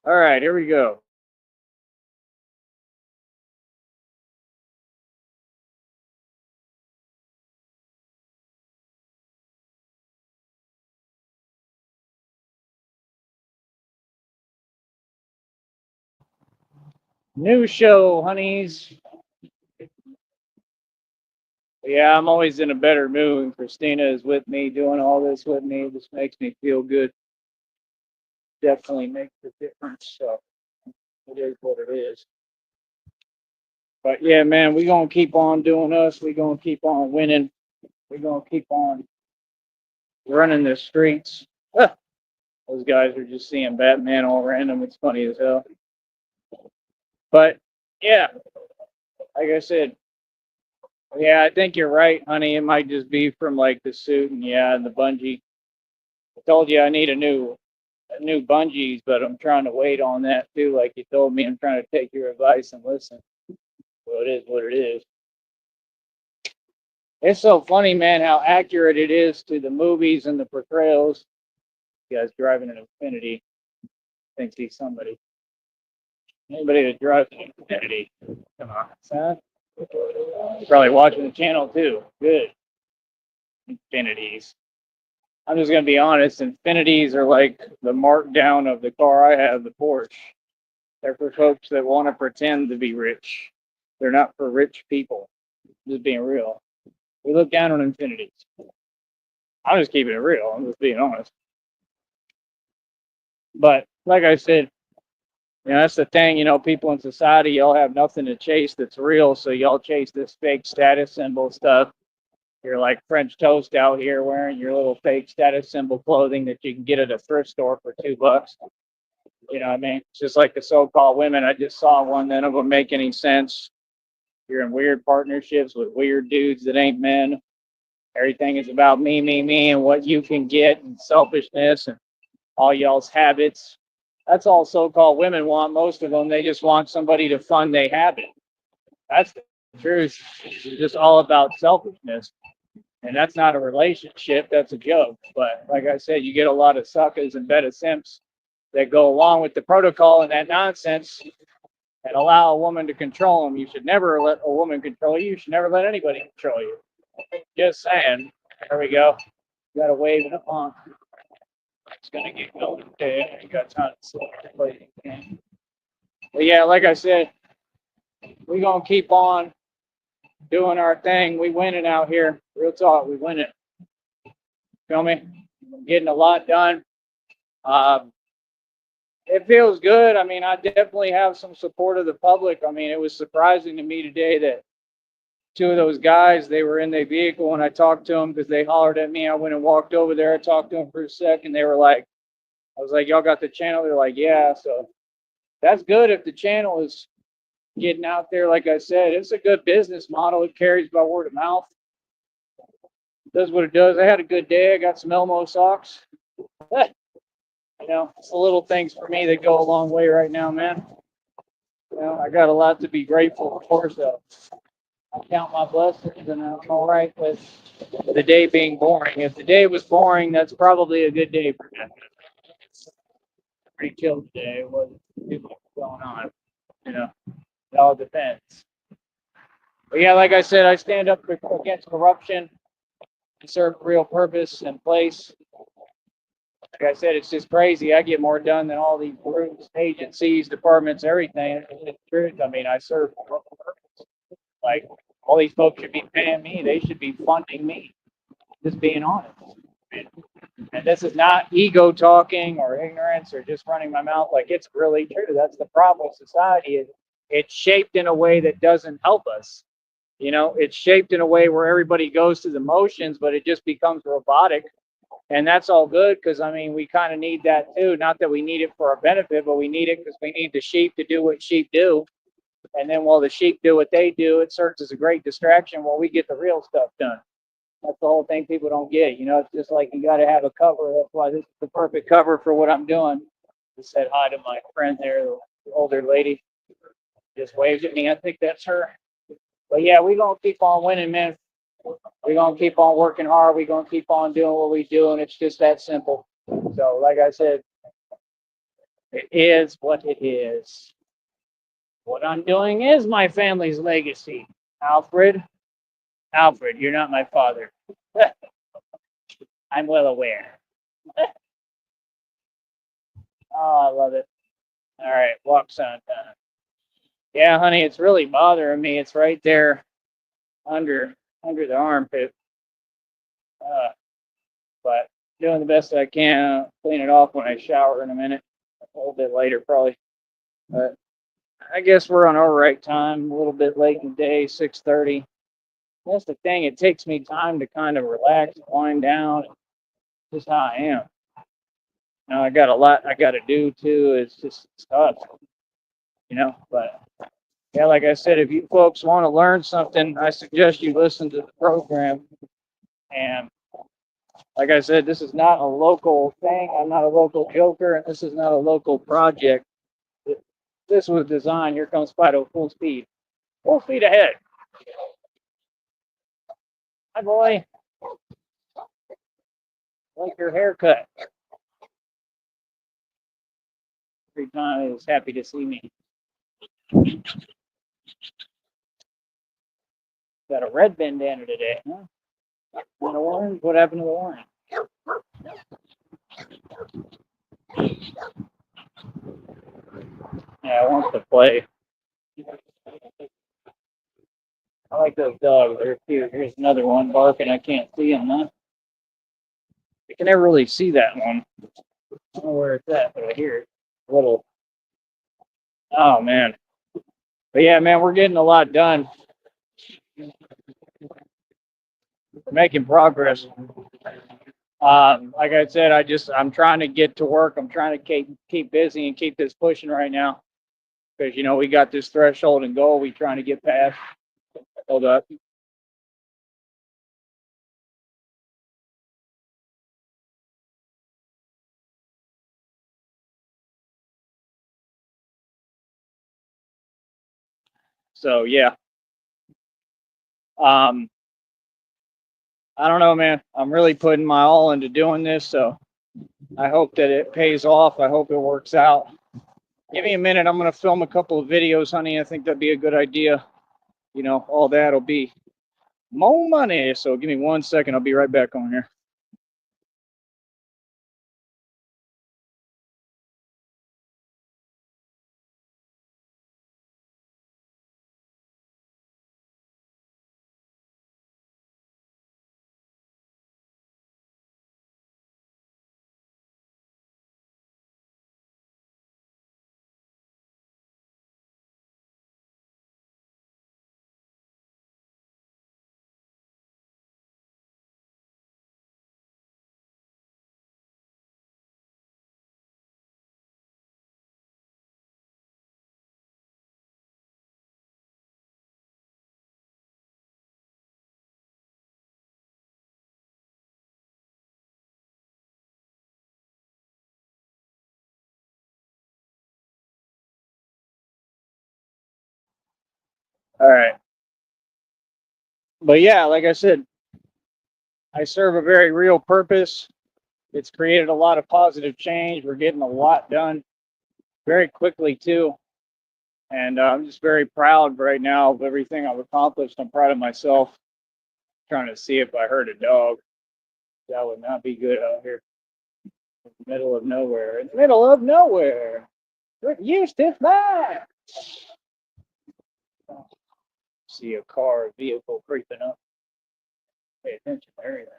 All right, here we go. New show, honeys. Yeah, I'm always in a better mood when Christina is with me, doing all this with me. This makes me feel good. Definitely makes a difference. So it is what it is. But yeah, man, we gonna keep on doing us. We gonna keep on winning. We gonna keep on running the streets. Those guys are just seeing Batman all random. It's funny as hell. But yeah, like I said, yeah, I think you're right, honey. It might just be from like the suit and yeah, and the bungee. I told you I need a new bungees, but I'm trying to wait on that too. Like you told me, I'm trying to take your advice and listen. Well, it is what it is. It's so funny, man, how accurate it is to the movies and the portrayals. You guys driving an Infinity thinks he's somebody. Anybody that drives an Infinity, come on, son. Probably watching the channel too. Good. Infinities. I'm just gonna be honest. Infinities are like the markdown of the car I have, the Porsche. They're for folks that want to pretend to be rich. They're not for rich people. Just being real. We look down on Infinities. I'm just keeping it real. I'm just being honest. But like I said, that's the thing. People in society, y'all have nothing to chase that's real, so y'all chase this fake status symbol stuff. You're like French toast out here wearing your little fake status symbol clothing that you can get at a thrift store for $2. You know what I mean? It's just like the so-called women. I just saw one. None of them make any sense. You're in weird partnerships with weird dudes that ain't men. Everything is about me, me, me, and what you can get, and selfishness, and all y'all's habits. That's all so-called women want. Most of them, they just want somebody to fund their habit. That's the truth. It's just all about selfishness. And that's not a relationship, that's a joke. But like I said, you get a lot of suckers and beta simps that go along with the protocol and that nonsense and allow a woman to control them. You should never let a woman control you. You should never let anybody control you. Just saying. There we go. You got to wave it on. It's going to get going. Okay, you got time to slow play. But yeah, like I said, we're going to keep on doing our thing. We winning out here. Real talk, we winning. Feel me? Getting a lot done. Um, it feels good. I mean, I definitely have some support of the public. I mean, it was surprising to me today that two of those guys, they were in their vehicle and I talked to them because they hollered at me. I went and walked over there. I talked to them for a second. They were like, I was like, y'all got the channel? They're like, yeah. So that's good if the channel is getting out there. Like I said, it's a good business model. It carries by word of mouth. It does what it does. I had a good day. I got some Elmo socks. It's the little things for me that go a long way right now, man. I got a lot to be grateful for. So I count my blessings, and I'm all right with the day being boring. If the day was boring, that's probably a good day for me. Pretty chill today. It wasn't too much going on. You know, it all depends. But yeah, like I said, I stand up against corruption and serve a real purpose and place. Like I said, it's just crazy. I get more done than all these groups, agencies, departments, everything. It's the truth. I mean, I serve a purpose. Like, all these folks should be paying me. They should be funding me. Just being honest. And this is not ego talking or ignorance or just running my mouth. Like, it's really true. That's the problem with society. It's shaped in a way that doesn't help us. It's shaped in a way where everybody goes through the motions, but it just becomes robotic. And that's all good because, I mean, we kind of need that too. Not that we need it for our benefit, but we need it because we need the sheep to do what sheep do. And then while the sheep do what they do, it serves as a great distraction while we get the real stuff done. That's the whole thing people don't get. It's just like you got to have a cover. That's why this is the perfect cover for what I'm doing. Just said hi to my friend there, the older lady. Just waved at me. I think that's her. But yeah, we're going to keep on winning, man. We're going to keep on working hard. We're going to keep on doing what we do. And it's just that simple. So, like I said, It is what it is. What I'm doing is my family's legacy. Alfred, Alfred, you're not my father. I'm well aware. Oh, I love it. All right, walk sign time. Yeah, honey, it's really bothering me. It's right there under the armpit. Uh, but doing the best I can. I'll clean it off when I shower in a minute. A little bit later, probably. But I guess we're on our right time. A little bit late in the day, 6:30. That's the thing. It takes me time to kind of relax, wind down. Just how I am. I got a lot I got to do too. It's tough, But yeah, like I said, if you folks want to learn something, I suggest you listen to the program. And like I said, this is not a local thing. I'm not a local joker, and this is not a local project. This was designed. Here comes Fido, full speed ahead. Hi, boy. Like your haircut. Every time he's happy to see me. Got a red bandana today, huh? And the orange? What happened to the orange? Yeah, I want to play. I like those dogs. They're cute. Here's another one barking. I can't see him, huh? You can never really see that one. I don't know where it's at, but I hear it. A little. Oh, man. But yeah, man, we're getting a lot done. We're making progress. Like I said, I'm trying to get to work. I'm trying to keep busy and keep this pushing right now. Because, we got this threshold and goal we trying to get past. Hold up. So yeah. I don't know, man. I'm really putting my all into doing this, so I hope that it pays off. I hope it works out. Give me a minute. I'm going to film a couple of videos, honey. I think that'd be a good idea. All that'll be more money. So give me 1 second. I'll be right back on here. All right. But yeah, like I said, I serve a very real purpose. It's created a lot of positive change. We're getting a lot done very quickly, too. And I'm just very proud right now of everything I've accomplished. I'm proud of myself. Trying to see if I heard a dog. That would not be good out here. In the middle of nowhere. In the middle of nowhere. It used to fly. See a car, a vehicle creeping up. Pay attention to everything.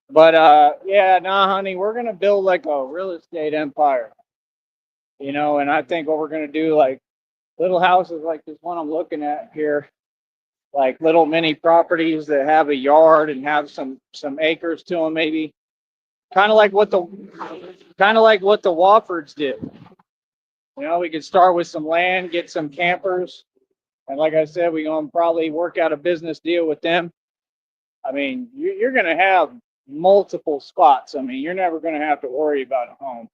But yeah, nah, honey, we're gonna build like a real estate empire. And I think what we're gonna do, like little houses like this one I'm looking at here, like little mini properties that have a yard and have some acres to them, maybe. Kind of like what the Woffords did. We could start with some land, get some campers, and like I said, we're gonna probably work out a business deal with them. I mean, you're gonna have multiple spots. I mean, you're never gonna have to worry about a home.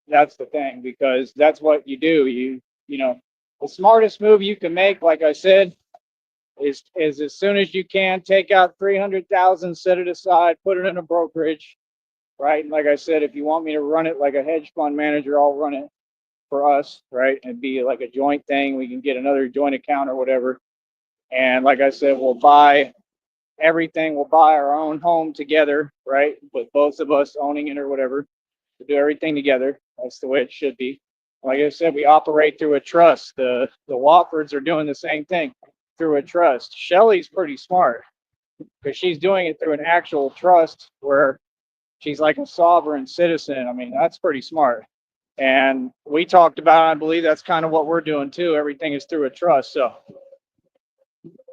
That's the thing, because that's what you do. The smartest move you can make, like I said, is as soon as you can, take out 300,000, set it aside, put it in a brokerage, right? And like I said, if you want me to run it like a hedge fund manager, I'll run it for us, right? And be like a joint thing. We can get another joint account or whatever. And like I said, we'll buy everything. We'll buy our own home together, right? With both of us owning it or whatever. We'll do everything together. That's the way it should be. Like I said, we operate through a trust. The Wofford's are doing the same thing through a trust. Shelly's pretty smart because she's doing it through an actual trust where she's like a sovereign citizen. I mean, that's pretty smart. And we talked about, I believe that's kind of what we're doing too. Everything is through a trust. So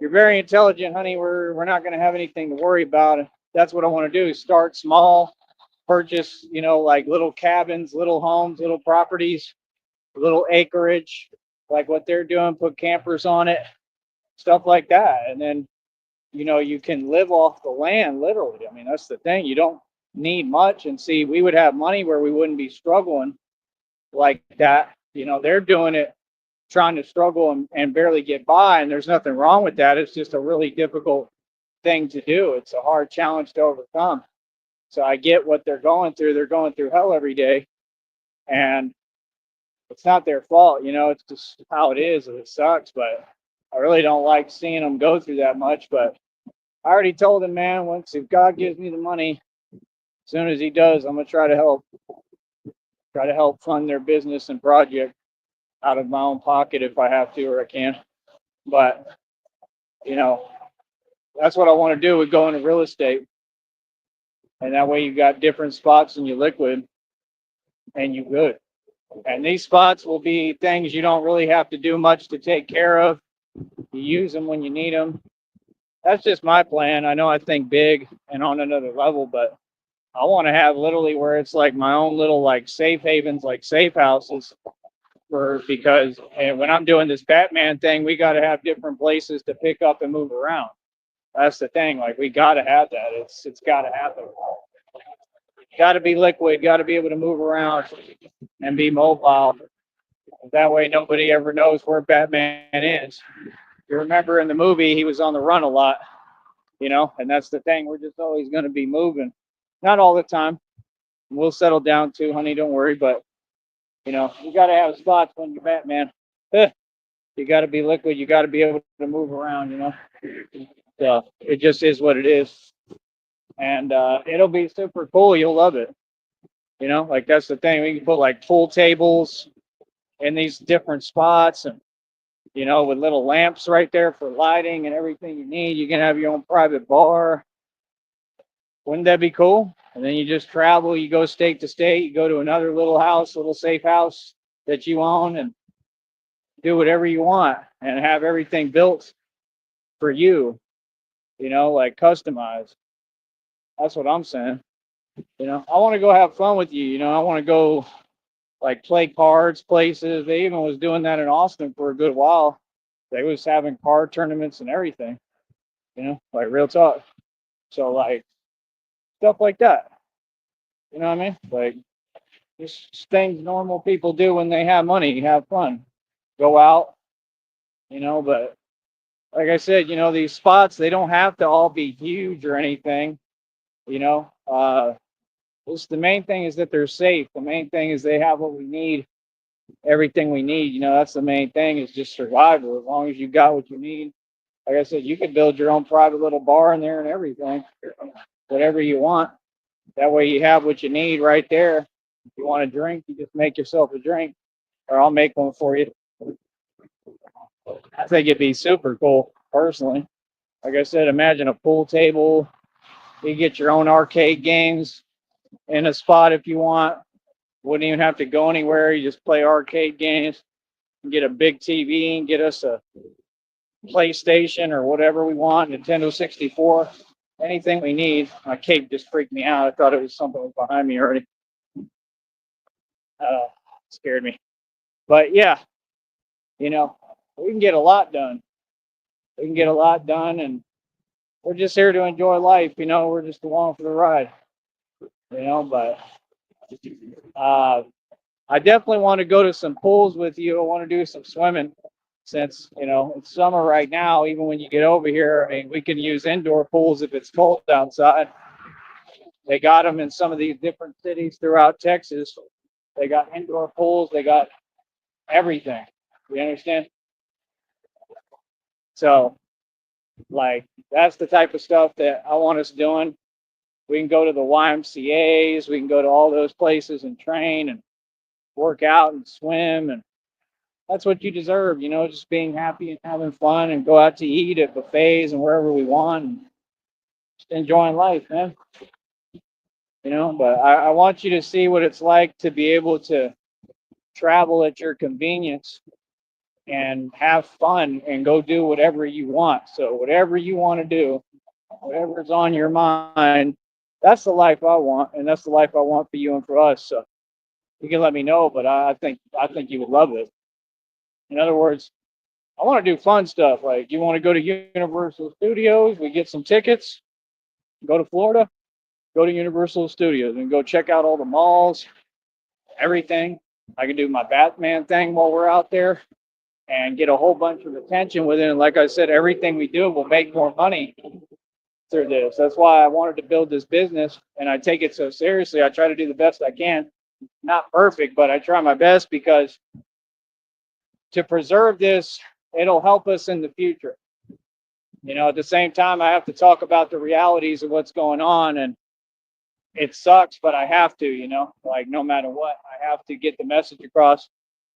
you're very intelligent, honey. We're not going to have anything to worry about. That's what I want to do. Start small, purchase, like little cabins, little homes, little properties, little acreage, like what they're doing, put campers on it, stuff like that. And then, you can live off the land, literally. I mean, that's the thing. You don't need much. And see, we would have money where we wouldn't be struggling like that. They're doing it, trying to struggle and barely get by. And there's nothing wrong with that. It's just a really difficult thing to do. It's a hard challenge to overcome. So I get what they're going through. They're going through hell every day. And it's not their fault, it's just how it is. It sucks, but I really don't like seeing them go through that much. But I already told him, man, once if God gives me the money, as soon as he does, I'm gonna try to help fund their business and project out of my own pocket if I have to or I can. But that's what I want to do with going to real estate. And that way you got different spots in your liquid and you good. And these spots will be things you don't really have to do much to take care of. You use them when you need them. That's just my plan. I know I think big and on another level, but I want to have literally where it's like my own little like safe havens, like safe houses because and when I'm doing this Batman thing, we got to have different places to pick up and move around. That's the thing. Like we got to have that. It's got to happen. Got to be liquid. Got to be able to move around and be mobile. That way, nobody ever knows where Batman is. You remember in the movie, he was on the run a lot, and that's the thing. We're just always going to be moving. Not all the time. We'll settle down too, honey. Don't worry. But, you got to have spots when you're Batman. You got to be liquid. You got to be able to move around, So it just is what it is. And it'll be super cool. You'll love it. Like that's the thing. We can put like pool tables in these different spots and, with little lamps right there for lighting and everything you need. You can have your own private bar. Wouldn't that be cool? And then you just travel, you go state to state, you go to another little house, little safe house that you own and do whatever you want and have everything built for you, like customized. That's what I'm saying. I want to go have fun with you. I want to go like play cards places. They even was doing that in Austin for a good while. They was having card tournaments and everything, like real talk. So like stuff like that. You know what I mean? Like just things normal people do when they have money, have fun, go out, but like I said, these spots, they don't have to all be huge or anything, just the main thing is that they're safe. The main thing is they have what we need, everything we need. That's the main thing is just survival. As long as you got what you need, like I said, you could build your own private little bar in there and everything, whatever you want. That way you have what you need right there. If you want a drink, you just make yourself a drink, or I'll make one for you. I think it'd be super cool, personally. Like I said, imagine a pool table. You get your own arcade games in a spot if you want. Wouldn't even have to go anywhere. You just play arcade games and get a big TV and get us a PlayStation or whatever we want, Nintendo 64, anything we need. My cape just freaked me out. I thought it was something was behind me already. Scared me. But yeah, we can get a lot done. We can get a lot done, and we're just here to enjoy life. We're just along for the ride. But I definitely want to go to some pools with you. I want to do some swimming. since, it's summer right now, even when you get over here, I mean, we can use indoor pools if it's cold outside. They got them in some of these different cities throughout Texas. They got indoor pools, they got everything. You understand? So, like, that's the type of stuff that I want us doing. We can go to the YMCA's, we can go to all those places and train and work out and swim, and that's what you deserve, just being happy and having fun and go out to eat at buffets and wherever we want and just enjoying life, man. But I want you to see what it's like to be able to travel at your convenience and have fun and go do whatever you want. So whatever you want to do, whatever's on your mind, that's the life I want, and that's the life I want for you and for us. So you can let me know, but I think you would love it. In other words, I want to do fun stuff. Like, you want to go to Universal Studios, we get some tickets, go to Florida, go to Universal Studios and go check out all the malls, everything. I can do my Batman thing while we're out there and get a whole bunch of attention with it. And like I said, everything we do will make more money through this. That's why I wanted to build this business, and I take it so seriously. I try to do the best I can. Not perfect, but I try my best, because to preserve this, it'll help us in the future. At the same time, I have to talk about the realities of what's going on, and it sucks, but I have to, like, no matter what, I have to get the message across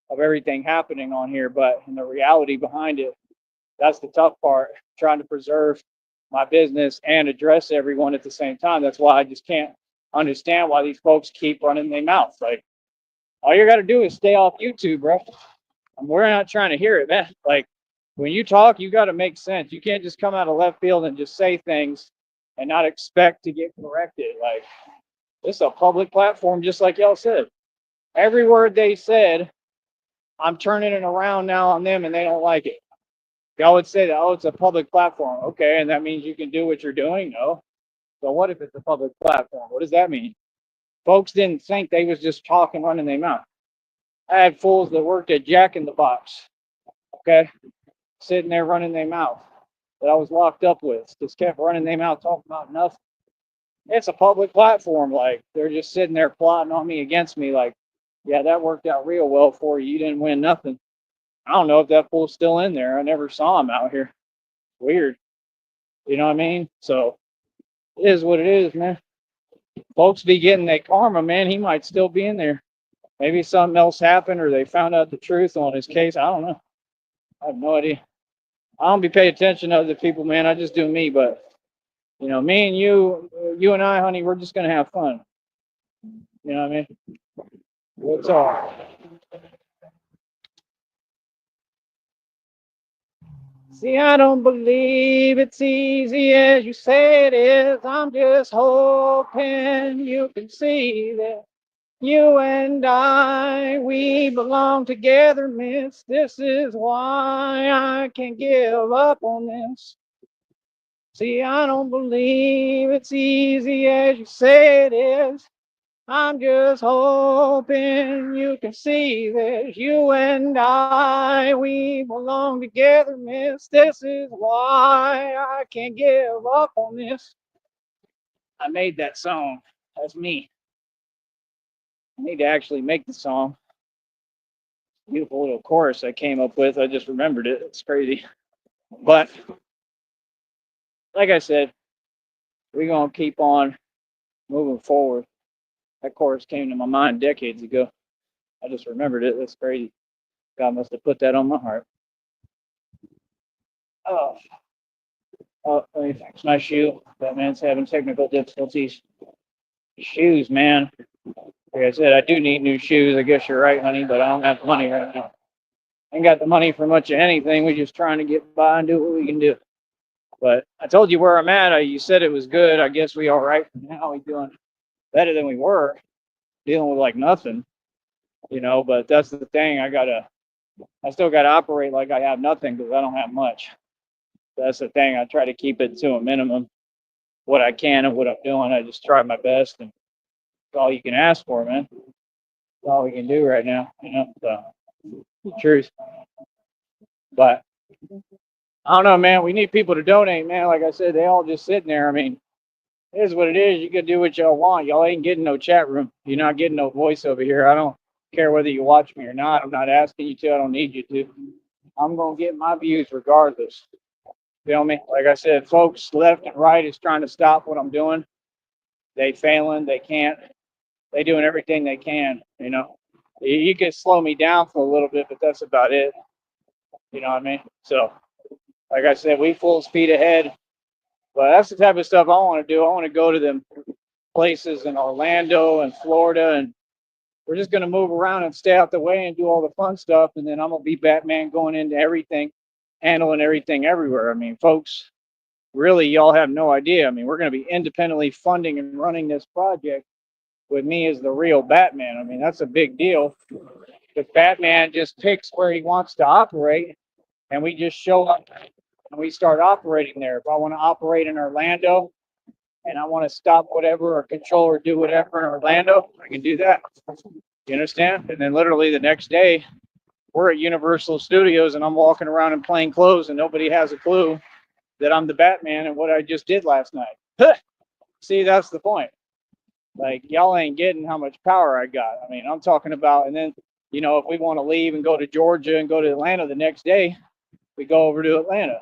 of everything happening on here. But in the reality behind it, that's the tough part, trying to preserve my business and address everyone at the same time. That's why I just can't understand why these folks keep running their mouth. Like, all you got to do is stay off YouTube, bro. We're not trying to hear it, man. Like, when you talk, you got to make sense. You can't just come out of left field and just say things and not expect to get corrected. Like, this is a public platform, just like y'all said. Every word they said, I'm turning it around now on them, and they don't like it. Y'all would say that, oh, it's a public platform. Okay, and that means you can do what you're doing? No. So what if it's a public platform? What does that mean? Folks didn't think, they was just talking, running their mouth. I had fools that worked at Jack in the Box, okay, sitting there running their mouth, that I was locked up with, just kept running their mouth, talking about nothing. It's a public platform. Like, they're just sitting there plotting on me, against me. Like, yeah, that worked out real well for you. You didn't win nothing. I don't know if that fool's still in there. I never saw him out here. Weird. You know what I mean? So it is what it is, man. Folks be getting their karma, man. He might still be in there. Maybe something else happened, or they found out the truth on his case. I don't know. I have no idea. I don't be paying attention to other people, man. I just do me. But me and you and I, honey, we're just gonna have fun. You know what I mean? What's all? See, I don't believe it's easy as you say it is. I'm just hoping you can see that you and I, we belong together, miss. This is why I can't give up on this. See, I don't believe it's easy as you say it is. I'm just hoping you can see that you and I, we belong together, miss. This is why I can't give up on this. I made that song. That's me. I need to actually make the song. Beautiful little chorus I came up with. I just remembered it. It's crazy. But like I said, we're going to keep on moving forward. That chorus came to my mind decades ago. I just remembered it. That's crazy. God must have put that on my heart. Oh, let me fix my shoe. That man's having technical difficulties. Shoes, man. Like I said, I do need new shoes. I guess you're right, honey, but I don't have the money right now. Ain't got the money for much of anything. We're just trying to get by and do what we can do. But I told you where I'm at. You said it was good. I guess we all right for now. We doing better than we were, dealing with like nothing, But that's the thing. I still gotta operate like I have nothing, because I don't have much. That's the thing. I try to keep it to a minimum, what I can and what I'm doing. I just try my best, and it's all you can ask for, man. It's all we can do right now, So, the truth. But I don't know, man. We need people to donate, man. Like I said, they all just sitting there. I mean, it is what it is. You can do what y'all want. Y'all ain't getting no chat room. You're not getting no voice over here. I don't care whether you watch me or not. I'm not asking you to. I don't need you to. I'm gonna get my views regardless. Feel me? Like I said, folks left and right is trying to stop what I'm doing. They failing. They can't. They doing everything they can. You can slow me down for a little bit, but that's about it. You know what I mean? So, like I said, we full speed ahead. But that's the type of stuff I want to do. I want to go to them places in Orlando and Florida, and we're just going to move around and stay out the way and do all the fun stuff. And then I'm going to be Batman going into everything, handling everything everywhere. I mean, folks, really, y'all have no idea. I mean, we're going to be independently funding and running this project with me as the real Batman. I mean, that's a big deal. The Batman just picks where he wants to operate, and we just show up and we start operating there. If I want to operate in Orlando and I want to stop whatever or control or do whatever in Orlando, I can do that. You understand? And then literally the next day, we're at Universal Studios and I'm walking around in plain clothes and nobody has a clue that I'm the Batman and what I just did last night. See, that's the point. Like, y'all ain't getting how much power I got. I mean, I'm talking about, and then, if we want to leave and go to Georgia and go to Atlanta the next day, we go over to Atlanta.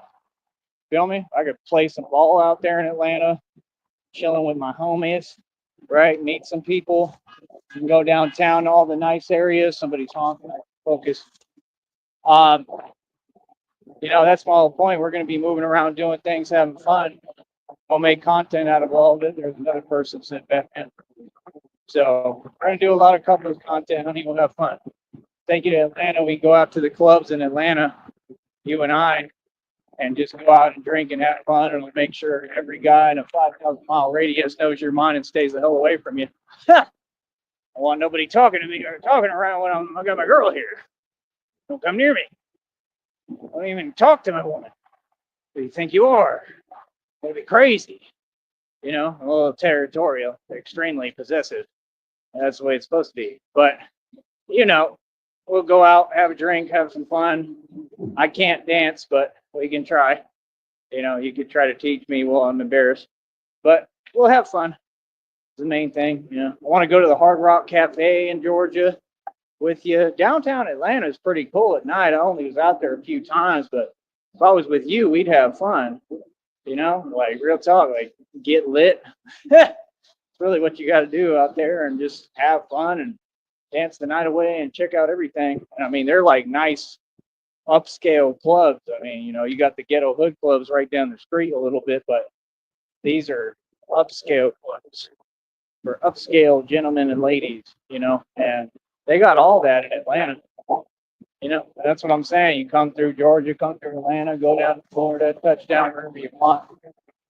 Feel me? I could play some ball out there in Atlanta, chilling with my homies, right? Meet some people, and go downtown to all the nice areas. Somebody's honking. Focus. That's my whole point. We're going to be moving around, doing things, having fun. We'll make content out of all of it. There's another person sitting back in. So we're going to do a lot of couples content. Honey, we'll have fun. Thank you to Atlanta. We go out to the clubs in Atlanta, you and I, and just go out and drink and have fun, and make sure every guy in a 5,000-mile radius knows your mind and stays the hell away from you. I want nobody talking to me or talking around when I got my girl here. Don't come near me. Don't even talk to my woman. Who do you think you are? Maybe crazy. A little territorial, extremely possessive. That's the way it's supposed to be. But, we'll go out, have a drink, have some fun. I can't dance, but we can try. You could try to teach me while I'm embarrassed. But we'll have fun. It's the main thing. I want to go to the Hard Rock Cafe in Georgia with you. Downtown Atlanta is pretty cool at night. I only was out there a few times, but if I was with you, we'd have fun. Like real talk, like get lit. It's really what you got to do out there and just have fun and dance the night away and check out everything. And I mean, they're like nice upscale clubs. I mean, you got the ghetto hood clubs right down the street a little bit, but these are upscale clubs for upscale gentlemen and ladies, and they got all that in Atlanta. That's what I'm saying. You come through Georgia, come through Atlanta, go down to Florida, touch down wherever you want,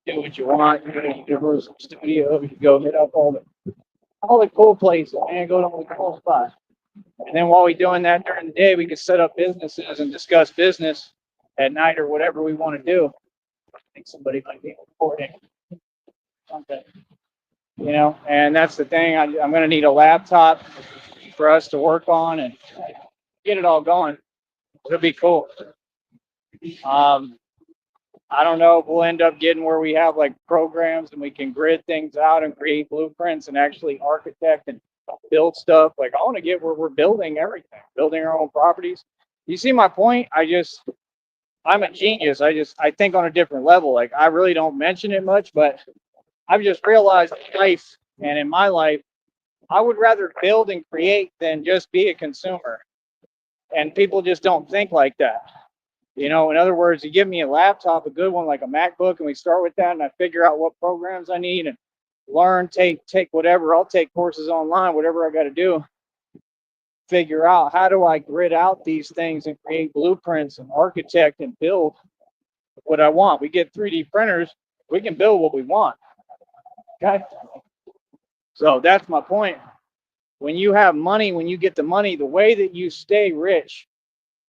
do what you want. You go to Universal Studios, you go hit up all the cool places, man. Go to all the cool spots. And then while we're doing that during the day, we can set up businesses and discuss business at night or whatever we want to do. I think somebody might be recording something, and that's the thing. I'm going to need a laptop for us to work on and get it all going. It'll be cool. I don't know if we'll end up getting where we have like programs and we can grid things out and create blueprints and actually architect and build stuff. Like, I want to get where we're building everything, building our own properties. You see my point? I'm a genius. I think on a different level. Like, I really don't mention it much, but I've just realized in life and in my life, I would rather build and create than just be a consumer. And people just don't think like that. In other words, you give me a laptop, a good one like a MacBook, and we start with that, and I figure out what programs I need and learn, take whatever. I'll take courses online, whatever I got to do. Figure out how do I grid out these things and create blueprints and architect and build what I want. We get 3D printers, we can build what we want. Okay? So that's my point. When you have money, when you get the money, the way that you stay rich,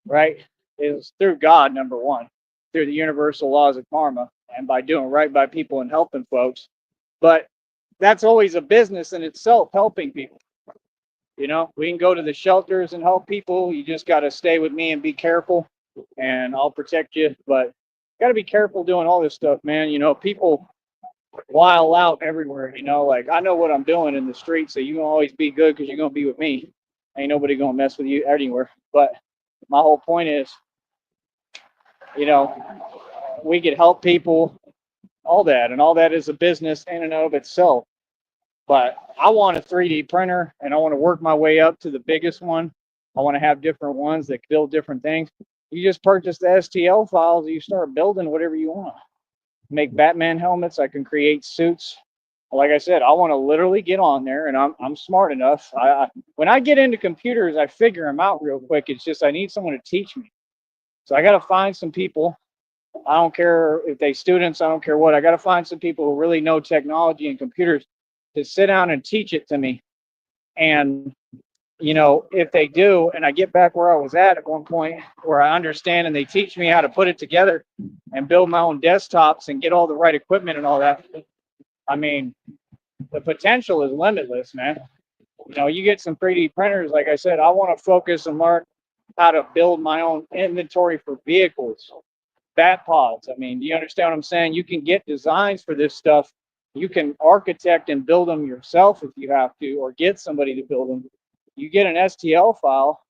right, is through God, number one, through the universal laws of karma, and by doing right by people and helping folks. But that's always a business in itself, helping people. We can go to the shelters and help people. You just got to stay with me and be careful. and I'll protect you. But got to be careful doing all this stuff, man. People while out everywhere. Like I know what I'm doing in the street, so you gonna always be good because you're gonna be with me. Ain't nobody gonna mess with you anywhere. But my whole point is, you know, we could help people, all that, and all that is a business in and of itself. But I want a 3D printer, and I want to work my way up to the biggest one. I want to have different ones that build different things. You just purchase the STL files, and you start building whatever you want. Make Batman helmets. I can create suits. Like I said, I want to literally get on there, and I'm smart enough. When I get into computers, I figure them out real quick. It's just I need someone to teach me. So I got to find some people. I don't care if they students. I don't care what. I got to find some people who really know technology and computers to sit down and teach it to me. And if they do, and I get back where I was at one point, where I understand and they teach me how to put it together and build my own desktops and get all the right equipment and all that. I mean, the potential is limitless, man. You get some 3D printers, like I said, I want to focus and learn how to build my own inventory for vehicles, bat pods. I mean, do you understand what I'm saying? You can get designs for this stuff. You can architect and build them yourself if you have to, or get somebody to build them. You get an STL file,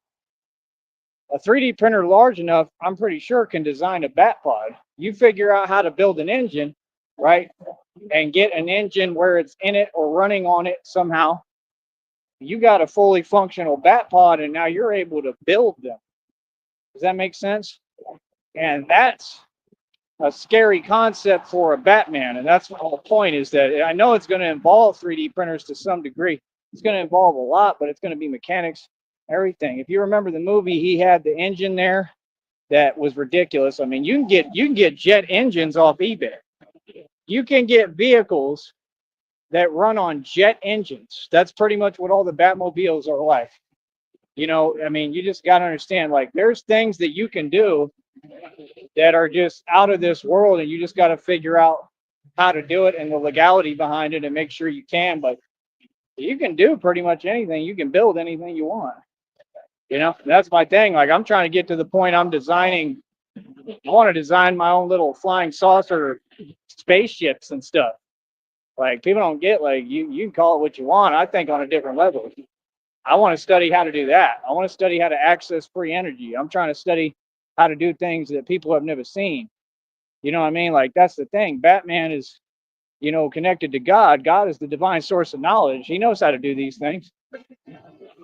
a 3D printer large enough, I'm pretty sure can design a bat pod. You figure out how to build an engine, right? And get an engine where it's in it or running on it somehow. You got a fully functional bat pod, and now you're able to build them. Does that make sense? And that's a scary concept for a Batman. And that's the whole point, is that I know it's going to involve 3D printers to some degree. It's going to involve a lot, but it's going to be mechanics, everything. If you remember the movie, he had the engine there that was ridiculous. I mean, you can get jet engines off eBay. You can get vehicles that run on jet engines. That's pretty much what all the Batmobiles are like. I mean, you just got to understand, like, there's things that you can do that are just out of this world, and you just got to figure out how to do it and the legality behind it and make sure you can. But you can do pretty much anything. You can build anything you want. That's my thing. Like, I'm trying to get to the point I'm designing. I want to design my own little flying saucer spaceships and stuff. Like, people don't get, like, you can call it what you want. I think on a different level. I want to study how to do that. I want to study how to access free energy. I'm trying to study how to do things that people have never seen. You know what I mean? Like, that's the thing. Batman is, connected to God. God is the divine source of knowledge. He knows how to do these things.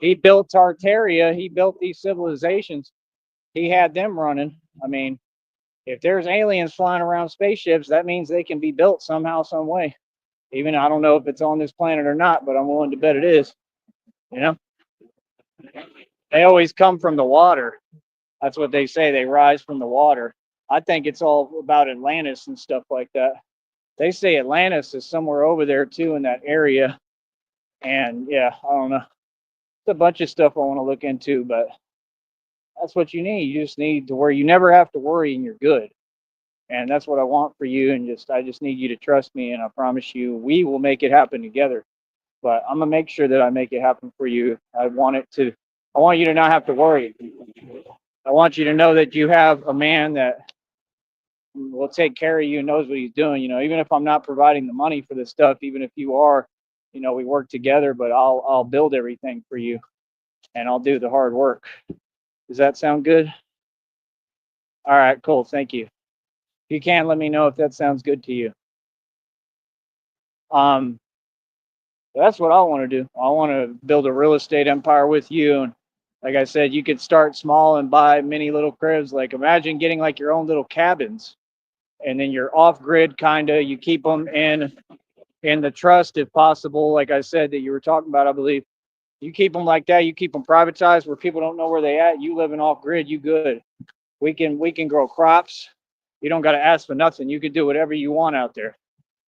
He built Tartaria. He built these civilizations. He had them running. I mean, if there's aliens flying around spaceships, that means they can be built somehow, some way. Even I don't know if it's on this planet or not, but I'm willing to bet it is. They always come from the water. That's what they say. They rise from the water. I think it's all about Atlantis and stuff like that. They say Atlantis is somewhere over there too in that area. And yeah, I don't know. It's a bunch of stuff I want to look into, but that's what you need. You just need to where you never have to worry and you're good. And that's what I want for you. And I just need you to trust me. And I promise you, we will make it happen together. But I'm gonna make sure that I make it happen for you. I want you to not have to worry. I want you to know that you have a man that will take care of you and knows what he's doing. Even if I'm not providing the money for this stuff, even if you are, we work together, but I'll build everything for you and I'll do the hard work. Does that sound good? All right, cool. Thank you. If you can, let me know if that sounds good to you. That's what I want to do. I want to build a real estate empire with you. And like I said, you could start small and buy many little cribs. Like, imagine getting like your own little cabins, and then you're off grid, kind of. You keep them in the trust, if possible. Like I said, that you were talking about, I believe. You keep them like that. You keep them privatized where people don't know where they at. You living off grid, you good. We can grow crops. You don't got to ask for nothing. You can do whatever you want out there,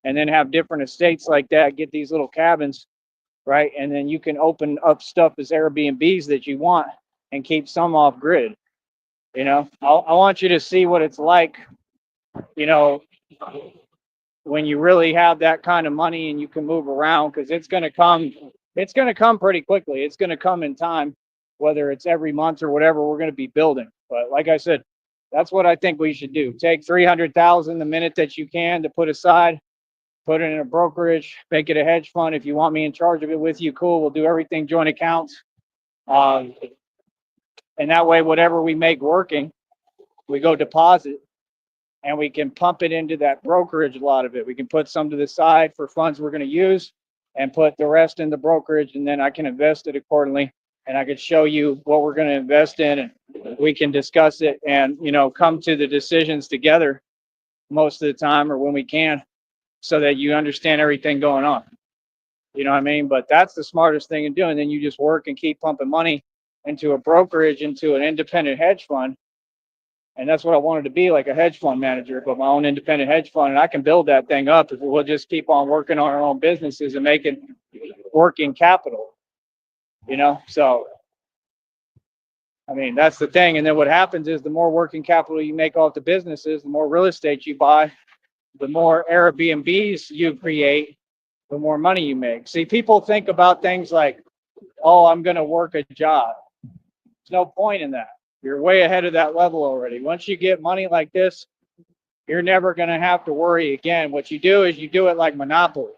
and then have different estates like that. Get these little cabins, right? And then you can open up stuff as Airbnbs that you want and keep some off grid. I want you to see what it's like, when you really have that kind of money and you can move around, because it's going to come pretty quickly. It's going to come in time, whether it's every month or whatever. We're going to be building. But like I said, That's what I think we should do. Take 300,000 the minute that you can to put aside, put it in a brokerage, make it a hedge fund. If you want me in charge of it with you, cool. We'll do everything joint accounts. Um, and that way, whatever we make working, we go deposit and we can pump it into that brokerage. A lot of it, we can put some to the side for funds we're going to use and put the rest in the brokerage. And then I can invest it accordingly. And I could show you what we're going to invest in, and we can discuss it and, come to the decisions together most of the time or when we can, so that you understand everything going on. You know what I mean? But that's the smartest thing to do. And then you just work and keep pumping money into a brokerage, into an independent hedge fund. And that's what I wanted to be, like a hedge fund manager, but my own independent hedge fund. And I can build that thing up if we'll just keep on working on our own businesses and making working capital, So, I mean, that's the thing. And then what happens is the more working capital you make off the businesses, the more real estate you buy, the more Airbnbs you create, the more money you make. See, people think about things like, oh, I'm going to work a job. There's no point in that. You're way ahead of that level already. Once you get money like this, you're never going to have to worry again. What you do is you do it like Monopoly.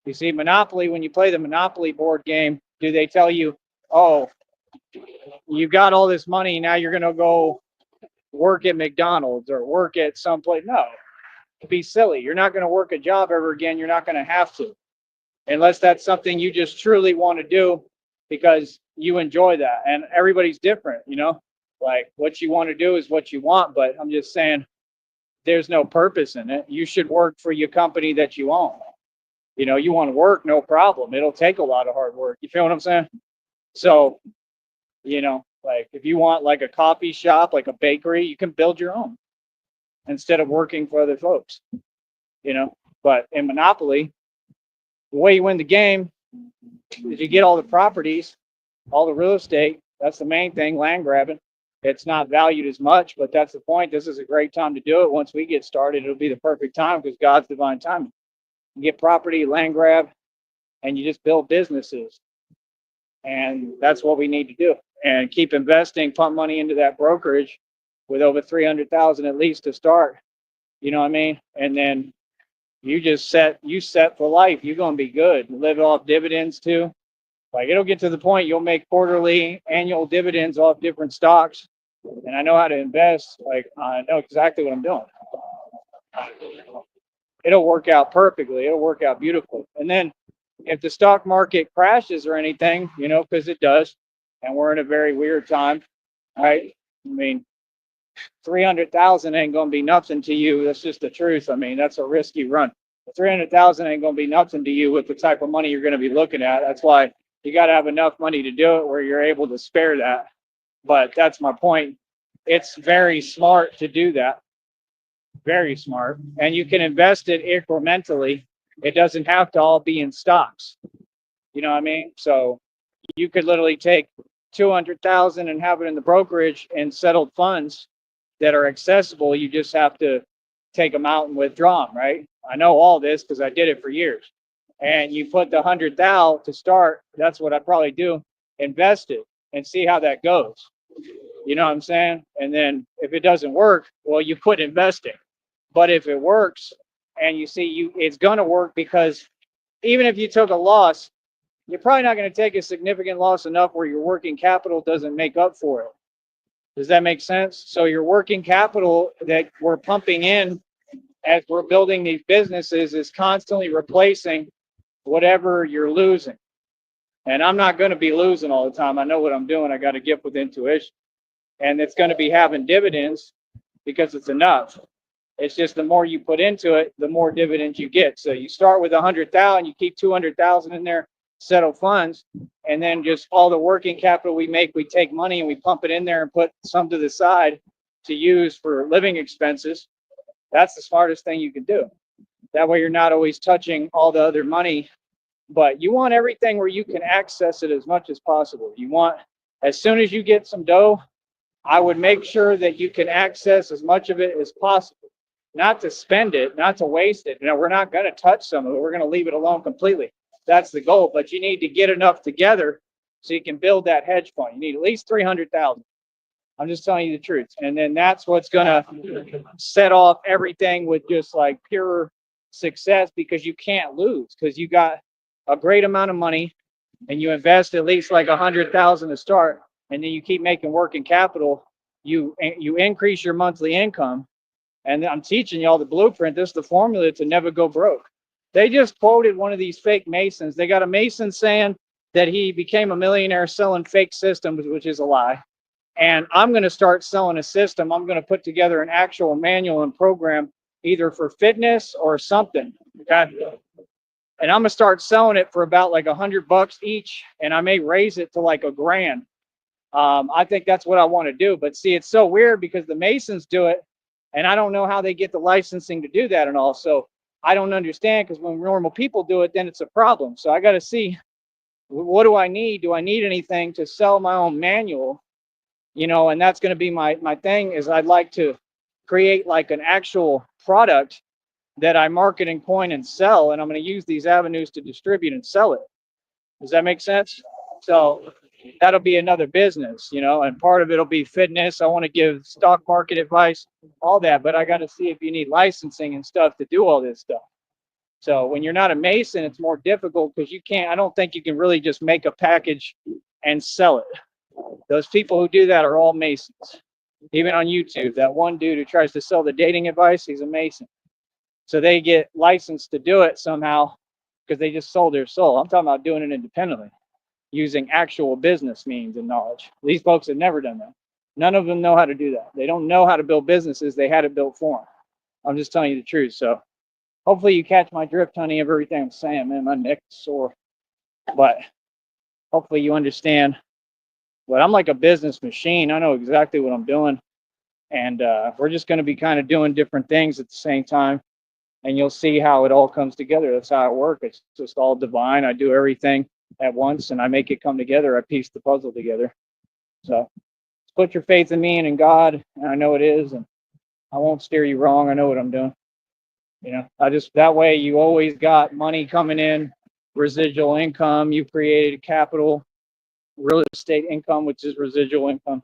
You see, Monopoly, when you play the Monopoly board game, do they tell you, oh, you got all this money, now you're going to go work at McDonald's or work at someplace? No, it'd be silly. You're not going to work a job ever again. You're not going to have to, unless that's something you just truly want to do because you enjoy that. And everybody's different, like what you want to do is what you want. But I'm just saying, there's no purpose in it. You should work for your company that you own. You want to work, no problem. It'll take a lot of hard work. You feel what I'm saying? So, like if you want like a coffee shop, like a bakery, you can build your own instead of working for other folks, But in Monopoly, the way you win the game is you get all the properties, all the real estate. That's the main thing, land grabbing. It's not valued as much, but that's the point. This is a great time to do it. Once we get started, it'll be the perfect time because God's divine timing. You get property, land grab, and you just build businesses. And that's what we need to do. And keep investing, pump money into that brokerage with over 300,000 at least to start. You know what I mean? And then you set for life. You're going to be good. Live off dividends too. Like it'll get to the point you'll make quarterly, annual dividends off different stocks. And I know how to invest. Like I know exactly what I'm doing. It'll work out perfectly. It'll work out beautifully. And then if the stock market crashes or anything, because it does, and we're in a very weird time, right? I mean, 300,000 ain't going to be nothing to you. That's just the truth. I mean, that's a risky run. 300,000 ain't going to be nothing to you with the type of money you're going to be looking at. That's why you got to have enough money to do it where you're able to spare that. But that's my point. It's very smart to do that. Very smart. And you can invest it incrementally. It doesn't have to all be in stocks. You know what I mean? So you could literally take 200,000 and have it in the brokerage and settled funds that are accessible. You just have to take them out and withdraw them, right? I know all this because I did it for years. And you put the 100,000 to start. That's what I'd probably do. Invest it and see how that goes. You know what I'm saying? And then if it doesn't work, well, you quit investing. But if it works and you see it's going to work, because even if you took a loss, you're probably not going to take a significant loss enough where your working capital doesn't make up for it. Does that make sense? So your working capital that we're pumping in as we're building these businesses is constantly replacing whatever you're losing. And I'm not going to be losing all the time. I know what I'm doing. I got a gift with intuition. And it's going to be having dividends because it's enough. It's just the more you put into it, the more dividends you get. So you start with 100,000, you keep 200,000 in there, settle funds, and then just all the working capital we make, we take money and we pump it in there and put some to the side to use for living expenses. That's the smartest thing you can do. That way you're not always touching all the other money, but you want everything where you can access it as much as possible. You want, as soon as you get some dough, I would make sure that you can access as much of it as possible. Not to spend it, not to waste it. We're not going to touch some of it. We're going to leave it alone completely. That's the goal. But you need to get enough together so you can build that hedge fund. You need at least 300,000. I'm just telling you the truth. And then that's what's going to set off everything with just like pure success, because you can't lose, because you got a great amount of money and you invest at least like 100,000 to start, and then you keep making working capital. You increase your monthly income, and I'm teaching y'all the blueprint. This is the formula to never go broke. They just quoted one of these fake Masons. They got a Mason saying that he became a millionaire selling fake systems, which is a lie. And I'm going to start selling a system. I'm going to put together an actual manual and program, either for fitness or something. Okay. And I'm going to start selling it for about like $100 each. And I may raise it to like $1,000. I think that's what I want to do. But see, it's so weird because the Masons do it, and I don't know how they get the licensing to do that and all. So I don't understand, because when normal people do it, then it's a problem. So I got to see, what do I need? Do I need anything to sell my own manual? And that's going to be my thing, is I'd like to create like an actual product that I market and coin and sell. And I'm going to use these avenues to distribute and sell it. Does that make sense? So that'll be another business, and part of it'll be fitness. I want to give stock market advice, all that, but I got to see if you need licensing and stuff to do all this stuff. So when you're not a Mason, it's more difficult, because I don't think you can really just make a package and sell it. Those people who do that are all Masons. Even on YouTube, that one dude who tries to sell the dating advice, he's a Mason. So they get licensed to do it somehow because they just sold their soul. I'm talking about doing it independently, using actual business means and knowledge. These folks have never done that. None of them know how to do that. They don't know how to build businesses. They had it built for them. I'm just telling you the truth. So hopefully you catch my drift, honey, of everything I'm saying. Man, my neck's sore. But hopefully you understand. But I'm like a business machine. I know exactly what I'm doing. And we're just going to be kind of doing different things at the same time. And you'll see how it all comes together. That's how it works. It's just all divine. I do everything at once, and I make it come together. I piece the puzzle together. So put your faith in me and in God, and I know it is, and I won't steer you wrong. I know what I'm doing. That way you always got money coming in, residual income. You created capital, real estate income, which is residual income.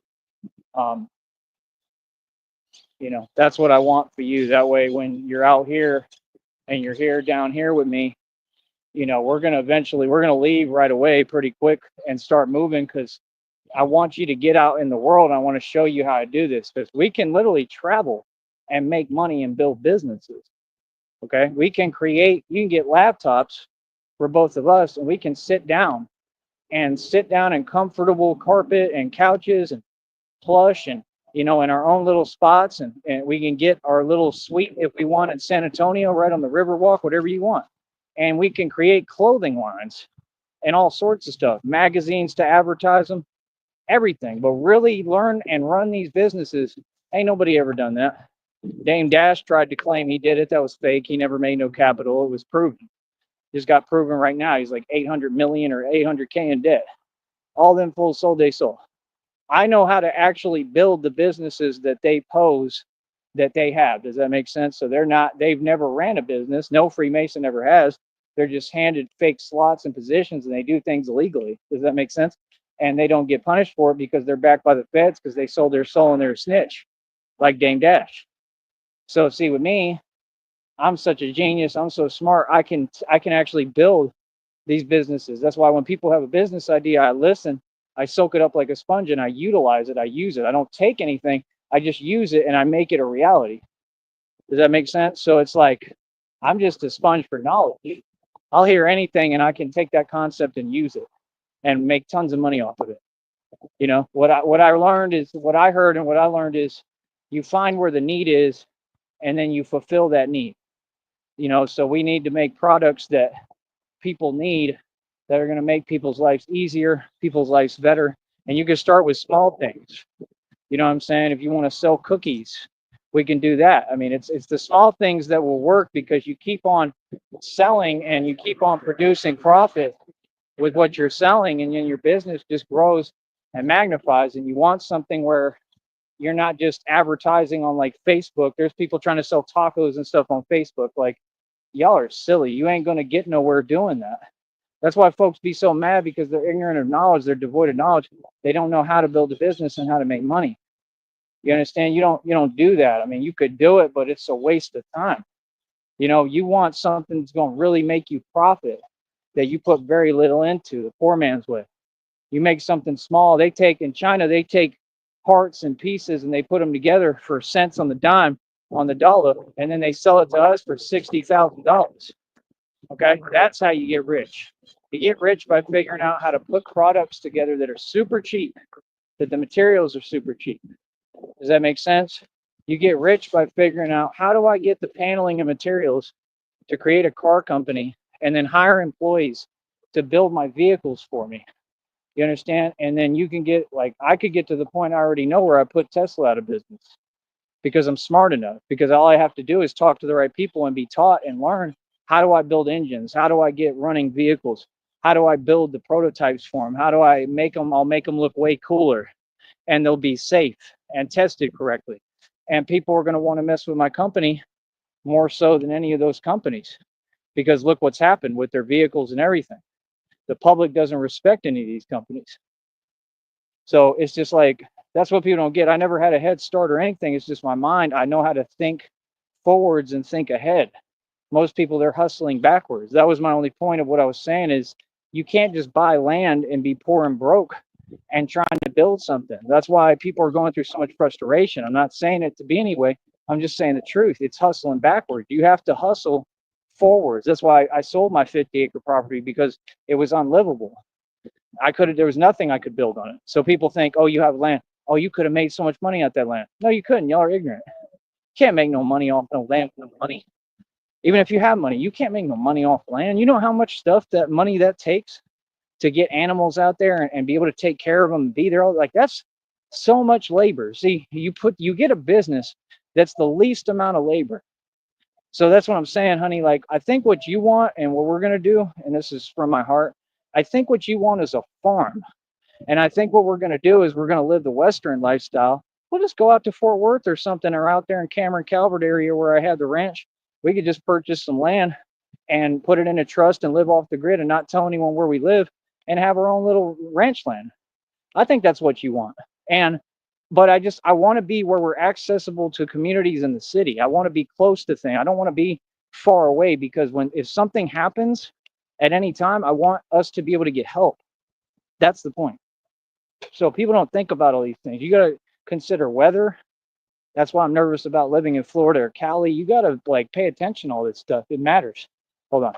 That's what I want for you. That way, when you're out here and you're here down here with me, we're going to leave right away pretty quick and start moving, because I want you to get out in the world. I want to show you how to do this, because we can literally travel and make money and build businesses. Okay. You can get laptops for both of us, and we can sit down in comfortable carpet and couches and plush, and in our own little spots, and we can get our little suite if we want in San Antonio, right on the Riverwalk, whatever you want. And we can create clothing lines and all sorts of stuff, magazines to advertise them, everything. But really learn and run these businesses. Ain't nobody ever done that. Dame Dash tried to claim he did it. That was fake. He never made no capital. It was proven. Just got proven right now. He's like 800 million or 800K in debt. All them fools sold they sold. I know how to actually build the businesses that they pose that they have. Does that make sense? So they've never ran a business. No Freemason ever has. They're just handed fake slots and positions, and they do things illegally. Does that make sense? And they don't get punished for it because they're backed by the feds, because they sold their soul and they're a snitch, like Dame Dash. So see, with me, I'm such a genius. I'm so smart. I can actually build these businesses. That's why when people have a business idea, I listen. I soak it up like a sponge, and I utilize it. I use it. I don't take anything. I just use it, and I make it a reality. Does that make sense? So it's like, I'm just a sponge for knowledge. I'll hear anything, and I can take that concept and use it and make tons of money off of it. What I learned is, what I heard and what I learned is, you find where the need is, and then you fulfill that need. So we need to make products that people need, that are going to make people's lives easier, people's lives better. And you can start with small things. You know what I'm saying? If you want to sell cookies, we can do that. I mean, it's the small things that will work, because you keep on selling and you keep on producing profit with what you're selling, and then your business just grows and magnifies. And you want something where you're not just advertising on like Facebook. There's people trying to sell tacos and stuff on Facebook. Like, y'all are silly. You ain't going to get nowhere doing that. That's why folks be so mad, because they're ignorant of knowledge. They're devoid of knowledge. They don't know how to build a business and how to make money. You understand? You don't do that. I mean, you could do it, but it's a waste of time. You want something that's going to really make you profit that you put very little into, the poor man's way. You make something small. In China, they take parts and pieces and they put them together for cents on the dime, on the dollar, and then they sell it to us for $60,000. Okay, that's how you get rich. You get rich by figuring out how to put products together that are super cheap, that the materials are super cheap. Does that make sense? You get rich by figuring out, how do I get the paneling and materials to create a car company and then hire employees to build my vehicles for me. You understand? And then you can get, like, I could get to the point I already know where I put Tesla out of business because I'm smart enough. Because all I have to do is talk to the right people and be taught and learn, how do I build engines? How do I get running vehicles? How do I build the prototypes for them? How do I make them? I'll make them look way cooler, and they'll be safe and tested correctly. And people are going to want to mess with my company more so than any of those companies, because look what's happened with their vehicles and everything. The public doesn't respect any of these companies. So it's just like, that's what people don't get. I never had a head start or anything. It's just my mind. I know how to think forwards and think ahead. Most people, they're hustling backwards. That was my only point of what I was saying, is you can't just buy land and be poor and broke and trying to build something. That's why people are going through so much frustration. I'm not saying it to be anyway. I'm just saying the truth. It's hustling backwards. You have to hustle forwards. That's why I sold my 50-acre property, because it was unlivable. There was nothing I could build on it. So people think, oh, you have land. Oh, you could have made so much money at that land. No, you couldn't. Y'all are ignorant. You can't make no money off no land with no money. Even if you have money, you can't make no money off land. You know how much stuff that money that takes to get animals out there and be able to take care of them and be there. Like, that's so much labor. See, you get a business that's the least amount of labor. So that's what I'm saying, honey. Like, I think what you want and what we're going to do, and this is from my heart, I think what you want is a farm. And I think what we're going to do is we're going to live the Western lifestyle. We'll just go out to Fort Worth or something, or out there in Cameron Calvert area where I have the ranch. We could just purchase some land and put it in a trust and live off the grid and not tell anyone where we live and have our own little ranch land. I think that's what you want. But I want to be where we're accessible to communities in the city. I want to be close to things. I don't want to be far away, because if something happens at any time, I want us to be able to get help. That's the point. So people don't think about all these things. You got to consider weather. That's why I'm nervous about living in Florida or Cali. You got to pay attention to all this stuff. It matters. Hold on.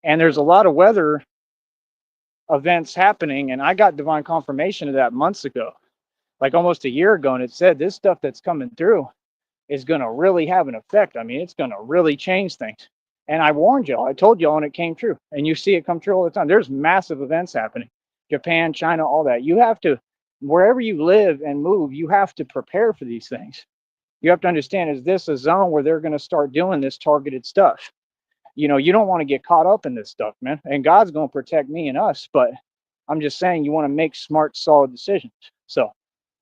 And there's a lot of weather events happening, and I got divine confirmation of that months ago, like almost a year ago, and it said this stuff that's coming through is going to really have an effect. I mean, it's going to really change things. And I warned y'all. I told y'all, and it came true. And you see it come true all the time. There's massive events happening. Japan, China, all that. You have to, wherever you live and move, you have to prepare for these things. You have to understand, is this a zone where they're going to start doing this targeted stuff? You don't want to get caught up in this stuff, man. And God's going to protect me and us. But I'm just saying, you want to make smart, solid decisions. So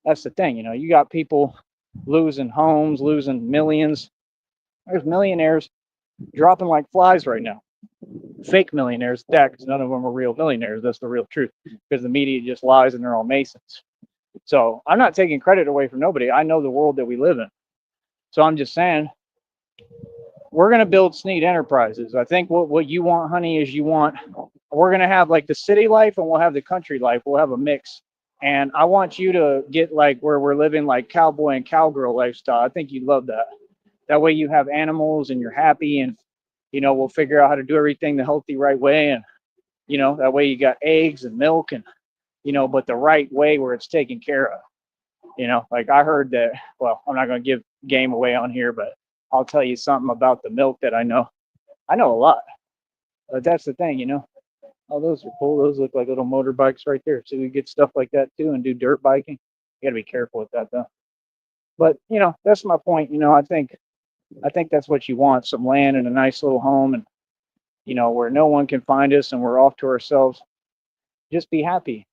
that's the thing. You got people losing homes, losing millions. There's millionaires dropping like flies right now. Fake millionaires, because none of them are real millionaires. That's the real truth, because the media just lies and they're all Masons. So I'm not taking credit away from nobody. I know the world that we live in. So I'm just saying, we're going to build Snead Enterprises. I think what you want, honey, is we're going to have like the city life and we'll have the country life. We'll have a mix. And I want you to get like where we're living like cowboy and cowgirl lifestyle. I think you'd love that. That way you have animals and you're happy, and, we'll figure out how to do everything the healthy, right way. And, that way you got eggs and milk and, but the right way where it's taken care of. Like I heard that, well, I'm not going to give game away on here, but I'll tell you something about the milk that I know. I know a lot, but that's the thing, Oh, those are cool. Those look like little motorbikes right there. So we get stuff like that too and do dirt biking. You got to be careful with that though. But, that's my point. I think that's what you want, some land and a nice little home, and, where no one can find us and we're off to ourselves. Just be happy.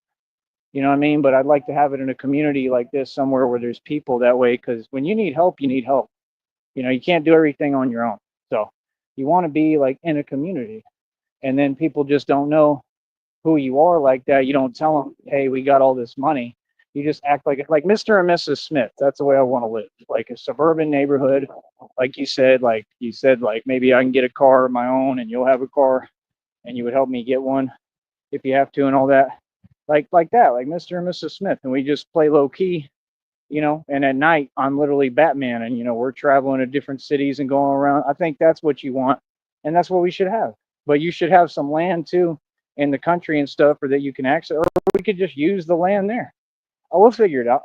You know what I mean? But I'd like to have it in a community like this, somewhere where there's people that way, because when you need help, you need help. You can't do everything on your own. So you want to be like in a community, and then people just don't know who you are like that. You don't tell them, hey, we got all this money. You just act like Mr. and Mrs. Smith. That's the way I want to live. Like a suburban neighborhood, like you said, like maybe I can get a car of my own and you'll have a car and you would help me get one if you have to and all that. Like that, like Mr. and Mrs. Smith. And we just play low key, and at night I'm literally Batman and we're traveling to different cities and going around. I think that's what you want and that's what we should have. But you should have some land too in the country and stuff or that you can access, or we could just use the land there. Oh, we'll figure it out.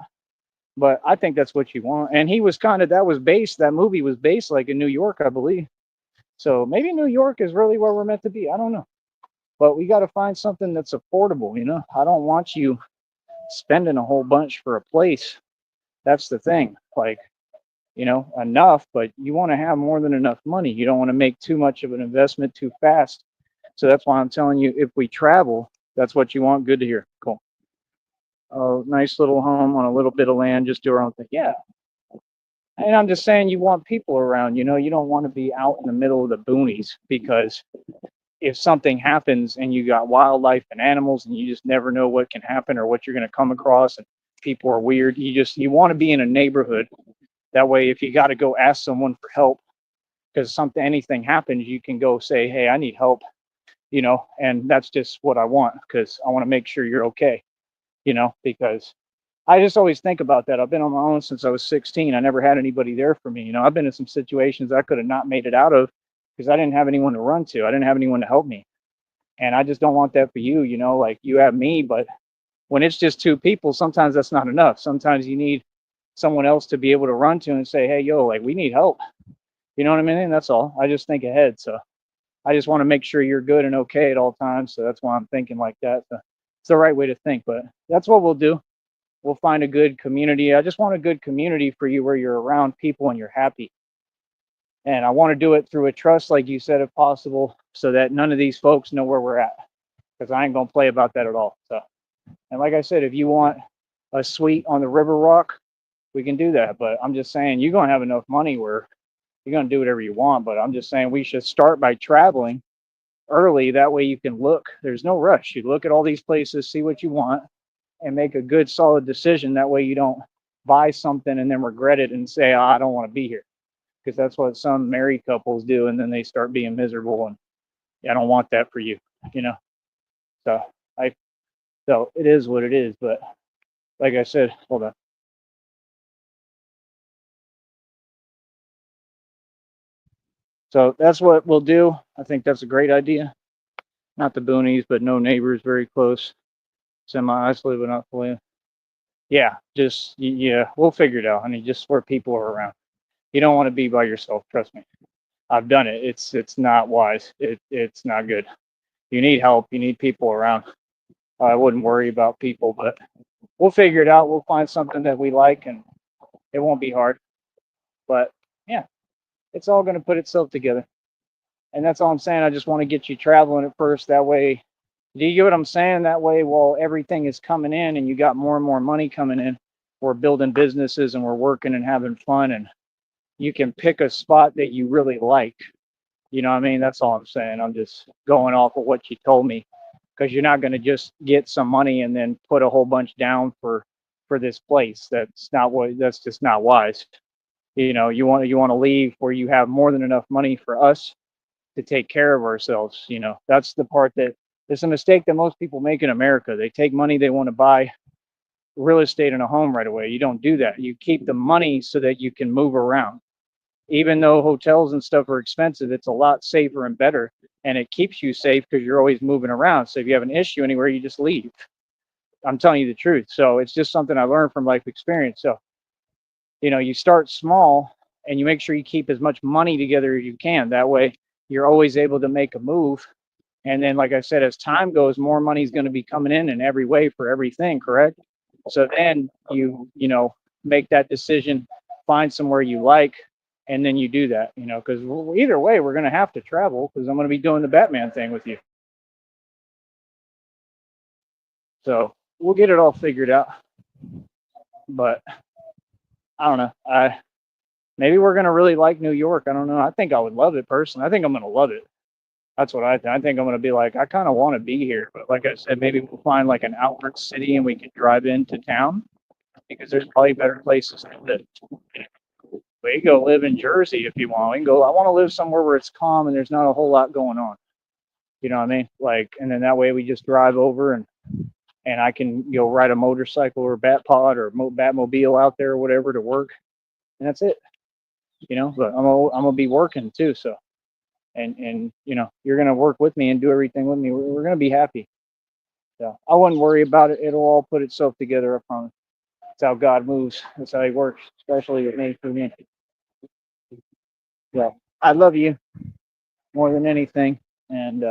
But I think that's what you want. And he was kind of that movie was based like in New York, I believe. So maybe New York is really where we're meant to be. I don't know. But we got to find something that's affordable. I don't want you spending a whole bunch for a place. That's the thing. Like, enough, but you want to have more than enough money. You don't want to make too much of an investment too fast. So that's why I'm telling you, if we travel, that's what you want. Good to hear. Cool. A nice little home on a little bit of land, just do our own thing. Yeah. And I'm just saying, you want people around. You don't want to be out in the middle of the boonies because if something happens and you got wildlife and animals and you just never know what can happen or what you're going to come across and people are weird, you want to be in a neighborhood. That way, if you got to go ask someone for help because anything happens, you can go say, hey, I need help, and that's just what I want because I want to make sure you're okay, because I just always think about that. I've been on my own since I was 16. I never had anybody there for me. I've been in some situations I could have not made it out of because I didn't have anyone to run to. I didn't have anyone to help me. And I just don't want that for you, like you have me, but when it's just two people, sometimes that's not enough. Sometimes you need someone else to be able to run to and say, hey, yo, like we need help. You know what I mean? And that's all. I just think ahead. So I just want to make sure you're good and okay at all times. So that's why I'm thinking like that. So it's the right way to think, but that's what we'll do. We'll find a good community. I just want a good community for you where you're around people and you're happy. And I want to do it through a trust, like you said, if possible, so that none of these folks know where we're at. Because I ain't going to play about that at all. So, and like I said, if you want a suite on the River Rock, we can do that. But I'm just saying, you're going to have enough money where you're going to do whatever you want. But I'm just saying we should start by traveling early. That way you can look. There's no rush. You look at all these places, see what you want, and make a good, solid decision. That way you don't buy something and then regret it and say, oh, I don't want to be here. Because that's what some married couples do. And then they start being miserable. And I don't want that for you, So so it is what it is. But like I said, hold on. So that's what we'll do. I think that's a great idea. Not the boonies, but no neighbors very close. Semi-isolated, but not fully. Yeah, we'll figure it out. I mean, just where people are around. You don't want to be by yourself. Trust me. I've done it. It's not wise. It's not good. You need help. You need people around. I wouldn't worry about people, but we'll figure it out. We'll find something that we like, and it won't be hard. But yeah, it's all going to put itself together. And that's all I'm saying. I just want to get you traveling at first. That way, do you get what I'm saying? That way, while everything is coming in and you got more and more money coming in, we're building businesses and we're working and having fun, and you can pick a spot that you really like. You know what I mean? That's all I'm saying. I'm just going off of what you told me, because you're not going to just get some money and then put a whole bunch down for this place. That's just not wise. You want to leave where you have more than enough money for us to take care of ourselves. That's the part that it's a mistake that most people make in America. They take money, they want to buy real estate and a home right away. You don't do that. You keep the money so that you can move around. Even though hotels and stuff are expensive, it's a lot safer and better, and it keeps you safe because you're always moving around. So if you have an issue anywhere, you just leave. I'm telling you the truth. So it's just something I learned from life experience. So you start small and you make sure you keep as much money together as you can. That way you're always able to make a move. And then, like I said, as time goes, more money is going to be coming in every way for everything, correct? So then you make that decision, find somewhere you like, and then you do that, because either way, we're going to have to travel because I'm going to be doing the Batman thing with you. So we'll get it all figured out. But I don't know. Maybe we're going to really like New York. I don't know. I think I would love it personally. I think I'm going to love it. That's what I think. I think I'm going to be like, I kind of want to be here. But like I said, maybe we'll find like an outlet city and we can drive into town because there's probably better places to live. We can go live in Jersey if you want. We can go. I want to live somewhere where it's calm and there's not a whole lot going on. You know what I mean? Like, and then that way we just drive over and I can ride a motorcycle or bat pod or Batmobile out there or whatever to work, and that's it. But I'm gonna be working too, so and you're gonna work with me and do everything with me. We're gonna be happy. So I wouldn't worry about it. It'll all put itself together. I promise. That's how God moves. That's how He works, especially with me. For me. So I love you more than anything, and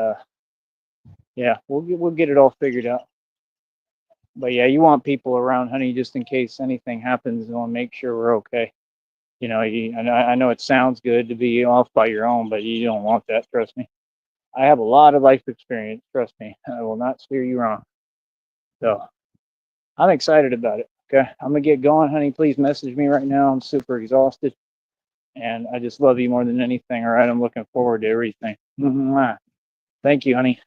yeah, we'll get it all figured out. But yeah, you want people around, honey, just in case anything happens. You want to make sure we're okay. I know it sounds good to be off by your own, but you don't want that. Trust me. I have a lot of life experience. Trust me. I will not steer you wrong. So I'm excited about it. Okay. I'm going to get going, honey. Please message me right now. I'm super exhausted. And I just love you more than anything. All right. I'm looking forward to everything. Thank you, honey.